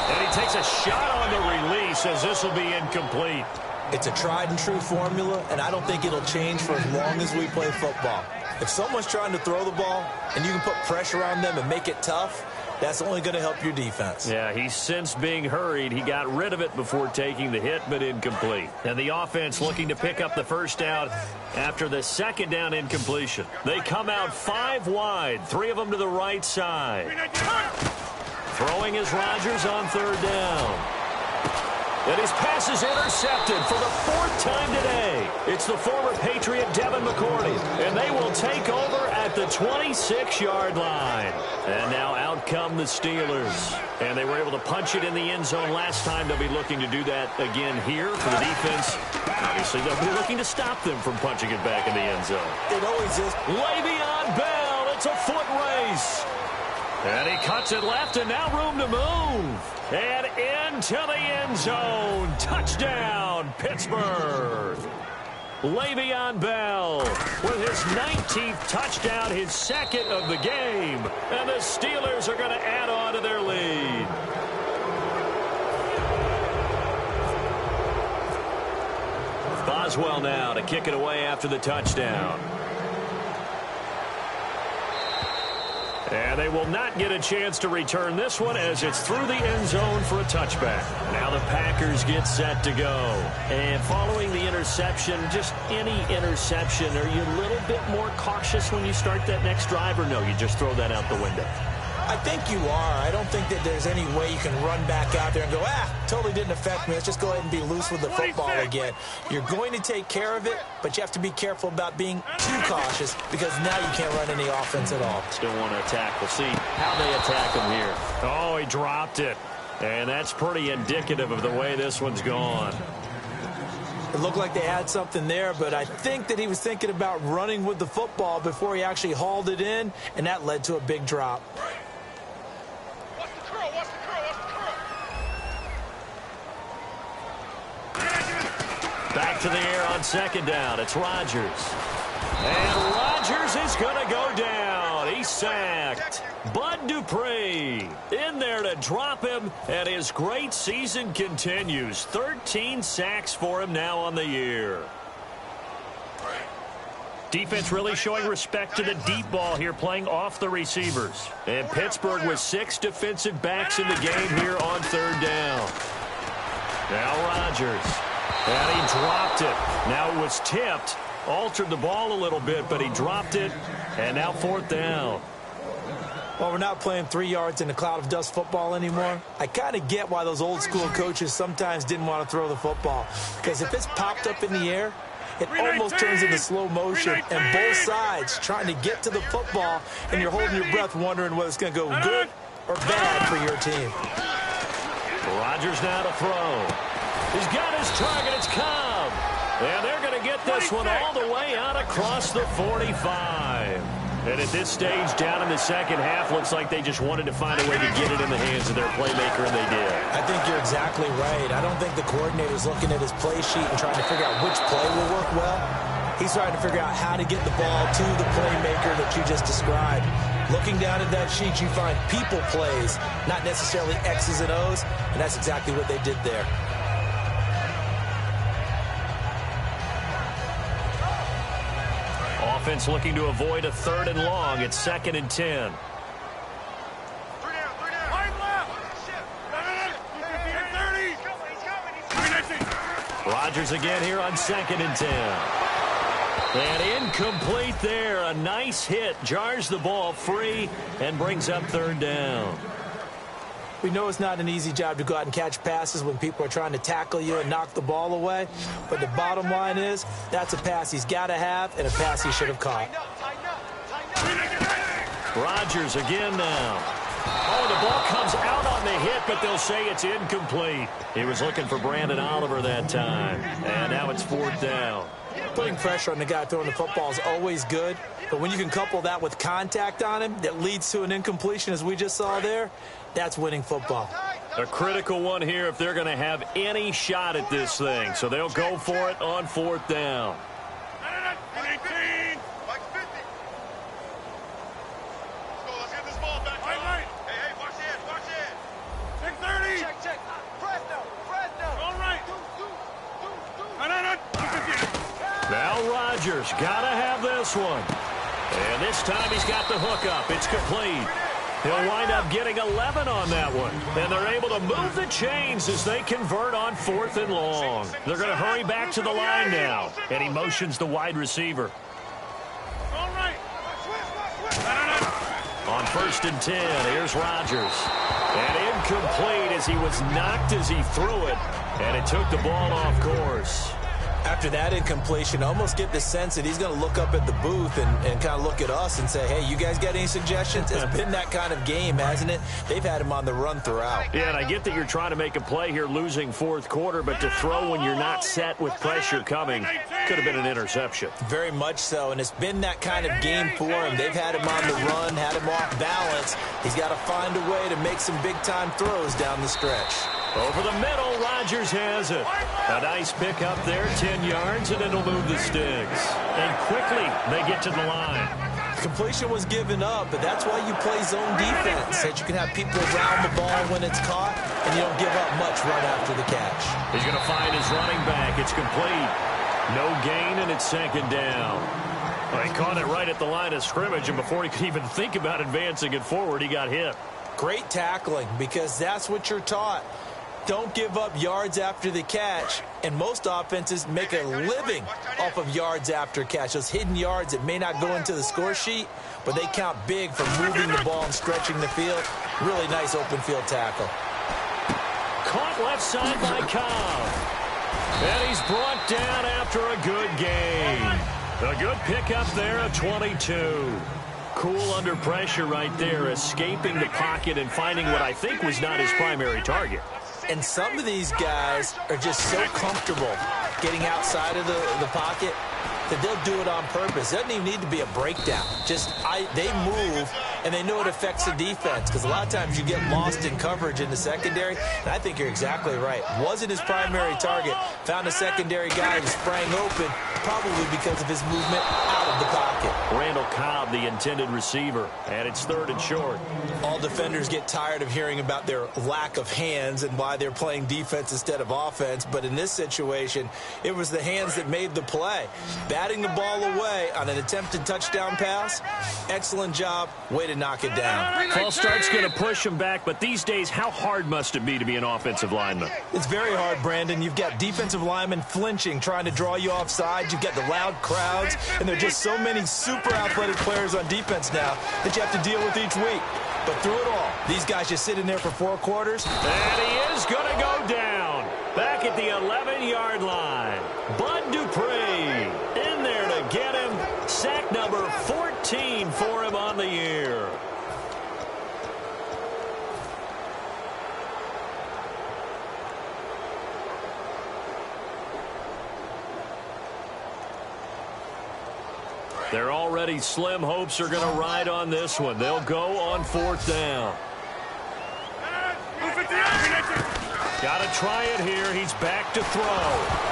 And he takes a shot on the release as this will be incomplete. It's a tried-and-true formula, and I don't think it'll change for as long as we play football. If someone's trying to throw the ball and you can put pressure on them and make it tough, that's only going to help your defense. Yeah, he's since being hurried. He got rid of it before taking the hit, but incomplete. And the offense looking to pick up the first down after the second down incompletion. They come out 5 wide, 3 of them to the right side. Throwing is Rodgers on third down. And his pass is intercepted for the 4th time today. It's the former Patriot Devin McCourty, and they will take over at the 26-yard line. And now out come the Steelers. And they were able to punch it in the end zone last time. They'll be looking to do that again here for the defense. Obviously, they'll be looking to stop them from punching it back in the end zone. It always is. Le'Veon Bell, it's a foot race. And he cuts it left, and now room to move. And into the end zone. Touchdown, Pittsburgh. Le'Veon Bell with his 19th touchdown, his 2nd of the game. And the Steelers are going to add on to their lead. Boswell now to kick it away after the touchdown. And they will not get a chance to return this one as it's through the end zone for a touchback. Now the Packers get set to go. And following the interception, just any interception, are you a little bit more cautious when you start that next drive, or no, you just throw that out the window? I think you are. I don't think that there's any way you can run back out there and go, totally didn't affect me. Let's just go ahead and be loose with the football again. You're going to take care of it, but you have to be careful about being too cautious because now you can't run any offense at all. Still want to attack. We'll see how they attack him here. Oh, he dropped it. And that's pretty indicative of the way this one's gone. It looked like they had something there, but I think that he was thinking about running with the football before he actually hauled it in, and that led to a big drop. Back to the air on second down. It's Rodgers. And Rodgers is going to go down. He's sacked. Bud Dupree in there to drop him, and his great season continues. 13 sacks for him now on the year. Defense really showing respect to the deep ball here, playing off the receivers. And Pittsburgh with 6 defensive backs in the game here on 3rd down. Now Rodgers. And he dropped it. Now it was tipped. Altered the ball a little bit, but he dropped it. And now 4th down. Well, we're not playing 3 yards in a cloud of dust football anymore. I kind of get why those old school coaches sometimes didn't want to throw the football. Because if it's popped up in the air, it almost turns into slow motion. And both sides trying to get to the football, and you're holding your breath wondering whether it's going to go good or bad for your team. Rodgers now to throw. He's got his target. It's Cobb. And they're going to get this one all the way out across the 45. And at this stage, down in the second half, looks like they just wanted to find a way to get it in the hands of their playmaker, and they did. I think you're exactly right. I don't think the coordinator's looking at his play sheet and trying to figure out which play will work well. He's trying to figure out how to get the ball to the playmaker that you just described. Looking down at that sheet, you find people plays, not necessarily X's and O's, and that's exactly what they did there. Offense looking to avoid a 3rd and long. It's 2nd and 10. Rodgers again here on 2nd and 10. And incomplete there. A nice hit. Jars the ball free and brings up 3rd down. We know it's not an easy job to go out and catch passes when people are trying to tackle you and knock the ball away. But the bottom line is, that's a pass he's got to have and a pass he should have caught. Rodgers again now. Oh, the ball comes out on the hit, but they'll say it's incomplete. He was looking for Brandon Oliver that time. And now it's 4th down. Putting pressure on the guy throwing the football is always good, but when you can couple that with contact on him that leads to an incompletion, as we just saw there, that's winning football. A critical one here if they're going to have any shot at this thing. So they'll go for it on 4th down. Now Rodgers got to have this one. And this time he's got the hook up. It's complete. He'll wind up getting 11 on that one. And they're able to move the chains as they convert on 4th and long. They're going to hurry back to the line now. And he motions the wide receiver. On 1st and 10, here's Rodgers. And incomplete as he was knocked as he threw it. And it took the ball off course. After that incompletion, I almost get the sense that he's going to look up at the booth and kind of look at us and say, hey, you guys got any suggestions? It's been that kind of game, hasn't it? They've had him on the run throughout. Yeah, and I get that you're trying to make a play here losing 4th quarter, but to throw when you're not set with pressure coming could have been an interception. Very much so, and it's been that kind of game for him. They've had him on the run, had him off balance. He's got to find a way to make some big-time throws down the stretch. Over the middle, Rodgers has it. A nice pick up there, 10 yards, and it'll move the sticks. And quickly, they get to the line. Completion was given up, but that's why you play zone defense, that you can have people around the ball when it's caught, and you don't give up much right after the catch. He's going to find his running back. It's complete. No gain, and it's 2nd down. Well, he caught it right at the line of scrimmage, and before he could even think about advancing it forward, he got hit. Great tackling, because that's what you're taught. Don't give up yards after the catch, and most offenses make a living off of yards after catch. Those hidden yards that may not go into the score sheet, but they count big for moving the ball and stretching the field. Really nice open field tackle. Caught left side by Cobb. And he's brought down after a good gain. A good pickup there, a 22. Cool under pressure right there, escaping the pocket and finding what I think was not his primary target. And some of these guys are just so comfortable getting outside of the pocket that they'll do it on purpose. It doesn't even need to be a breakdown. They move, and they know it affects the defense, because a lot of times you get lost in coverage in the secondary, and I think you're exactly right. Wasn't his primary target. Found a secondary guy who sprang open, probably because of his movement out of the pocket. Randall Cobb, the intended receiver, and it's 3rd and short. All defenders get tired of hearing about their lack of hands and why they're playing defense instead of offense, but in this situation, it was the hands that made the play. batting the ball away on an attempted touchdown pass. Excellent job. Way to knock it down. False start's going to push him back, but these days, how hard must it be to be an offensive lineman? It's very hard, Brandon. You've got defensive linemen flinching, trying to draw you offside. You've got the loud crowds, and there are just so many super athletic players on defense now that you have to deal with each week. But through it all, these guys just sit in there for 4 quarters. And he is going to go down back at the 11-yard line. Bud Dupree in there to get him. Sack number 14 for him on the year. Their already slim hopes are going to ride on this one. They'll go on 4th down. Got to try it here. He's back to throw.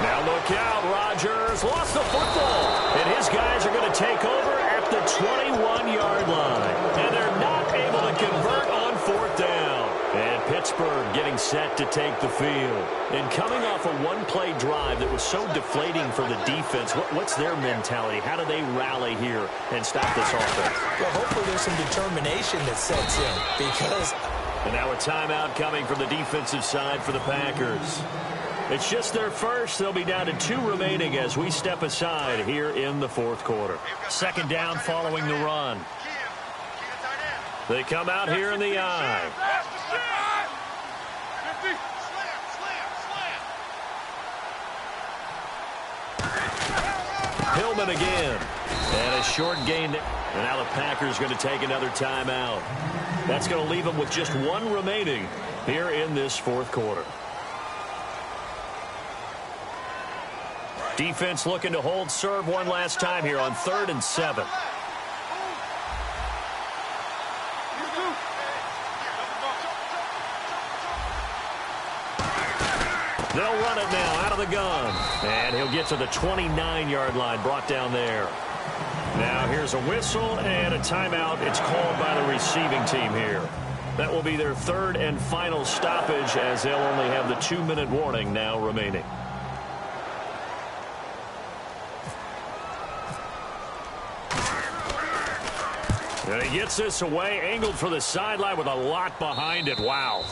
Now look out. Rodgers lost the football. And his guys are going to take over at the 21-yard line. And they're not able to convert on 4th down. And Pittsburgh getting set to take the field. And coming off a one-play drive that was so deflating for the defense, what's their mentality? How do they rally here and stop this offense? Well, hopefully there's some determination that sets in because... And now a timeout coming from the defensive side for the Packers. It's just their first. They'll be down to 2 remaining as we step aside here in the 4th quarter. 2nd down following the run. They come out here in the eye. Hillman again. And a short gain. And now the Packers going to take another timeout. That's going to leave them with just 1 remaining here in this 4th quarter. Defense looking to hold serve one last time here on 3rd and 7. They'll run it now out of the gun. And he'll get to the 29-yard line, brought down there. Now here's a whistle and a timeout. It's called by the receiving team here. That will be their 3rd and final stoppage as they'll only have the 2-minute warning now remaining. And he gets this away, angled for the sideline with a lot behind it. Wow.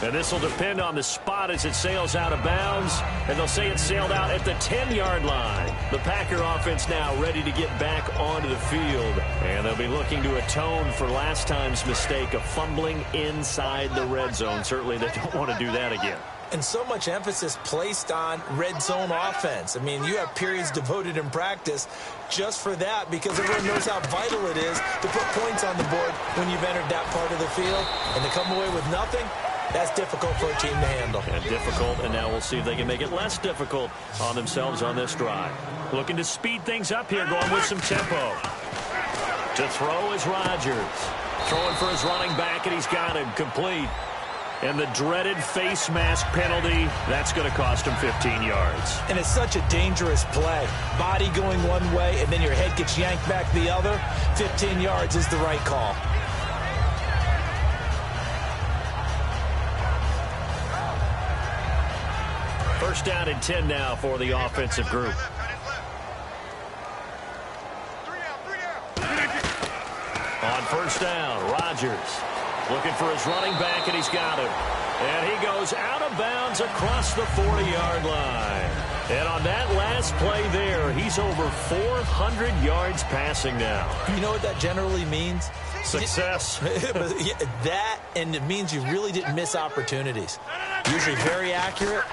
And this will depend on the spot as it sails out of bounds. And they'll say it sailed out at the 10-yard line. The Packer offense now ready to get back onto the field. And they'll be looking to atone for last time's mistake of fumbling inside the red zone. Certainly they don't want to do that again. And so much emphasis placed on red zone offense. I mean, you have periods devoted in practice just for that because everyone knows how vital it is to put points on the board when you've entered that part of the field. And to come away with nothing, that's difficult for a team to handle. And difficult, and now we'll see if they can make it less difficult on themselves on this drive. Looking to speed things up here, going with some tempo. To throw is Rodgers. Throwing for his running back, and he's got him complete. And the dreaded face mask penalty, that's going to cost him 15 yards. And it's such a dangerous play. Body going one way, and then your head gets yanked back the other. 15 yards is the right call. First down and 10 now for the offensive group. On first down, Rodgers looking for his running back, and he's got him. And he goes out of bounds across the 40-yard line. And on that last play there, he's over 400 yards passing now. You know what that generally means? Success. That, and it means you really didn't miss opportunities. Usually very accurate.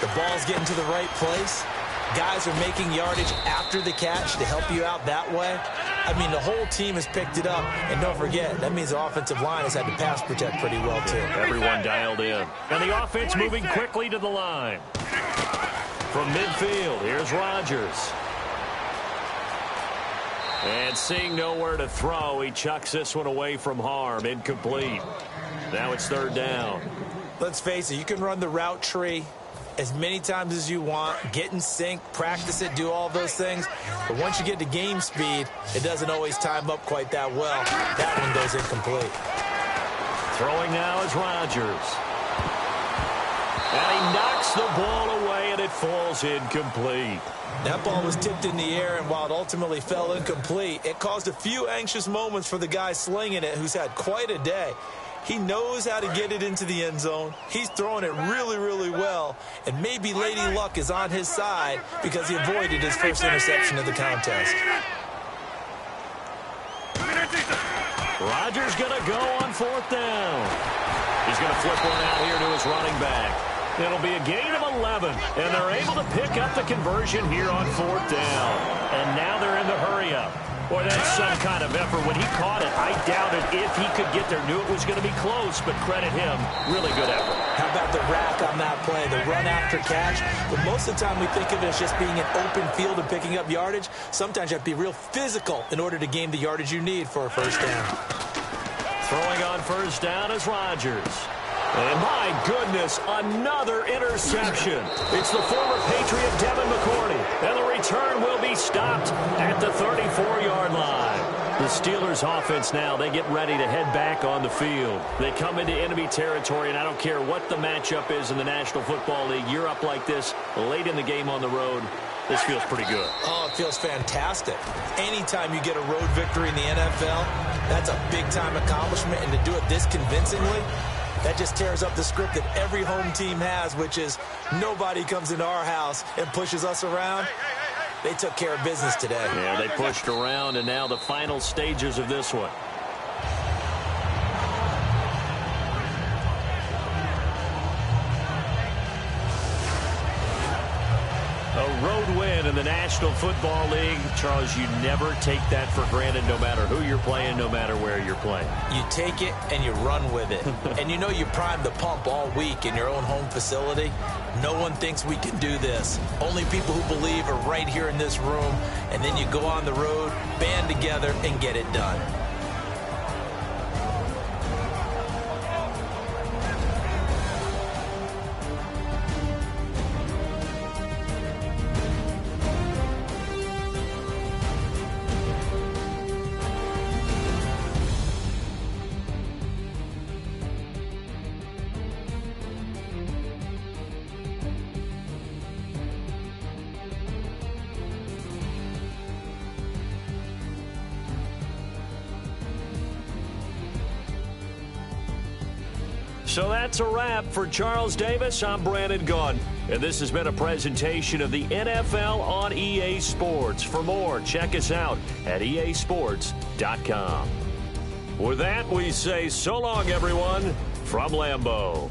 The ball's getting to the right place. Guys are making yardage after the catch to help you out that way. I mean, the whole team has picked it up. And don't forget, that means the offensive line has had to pass protect pretty well, too. Everyone dialed in. And the offense moving quickly to the line. From midfield, here's Rodgers. And seeing nowhere to throw, he chucks this one away from harm. Incomplete. Now it's third down. Let's face it, you can run the route tree as many times as you want, get in sync, practice it, do all those things. But once you get to game speed, it doesn't always time up quite that well. That one goes incomplete. Throwing now is Rodgers. And he knocks the ball away, and it falls incomplete. That ball was tipped in the air, and while it ultimately fell incomplete, it caused a few anxious moments for the guy slinging it, who's had quite a day. He knows how to get it into the end zone. He's throwing it really, really well, and maybe Lady Luck is on his side because he avoided his first interception of the contest. Rodgers going to go on 4th down. He's going to flip one out here to his running back. It'll be a gain of 11, and they're able to pick up the conversion here on 4th down. And now they're in the hurry-up. Boy, that's some kind of effort. When he caught it, I doubted if he could get there. Knew it was going to be close, but credit him. Really good effort. How about the rack on that play, the run after catch? But most of the time we think of it as just being an open field and picking up yardage. Sometimes you have to be real physical in order to gain the yardage you need for a first down. Throwing on 1st down is Rodgers. And my goodness, another interception. It's the former Patriot Devin McCourty. And the return will be stopped at the 34-yard line. The Steelers offense now, they get ready to head back on the field. They come into enemy territory, and I don't care what the matchup is in the National Football League. You're up like this late in the game on the road. This feels pretty good. Oh, it feels fantastic. Anytime you get a road victory in the NFL, that's a big-time accomplishment, and to do it this convincingly, that just tears up the script that every home team has, which is nobody comes into our house and pushes us around. They took care of business today. Yeah, they pushed around, and now the final stages of this one. A road win in the National Football League. Charles, you never take that for granted no matter who you're playing, no matter where you're playing. You take it and you run with it. And you know you primed the pump all week in your own home facility. No one thinks we can do this. Only people who believe are right here in this room. And then you go on the road, band together, and get it done. So that's a wrap for Charles Davis. I'm Brandon Gaudin, and this has been a presentation of the NFL on EA Sports. For more, check us out at easports.com. With that, we say so long, everyone, from Lambeau.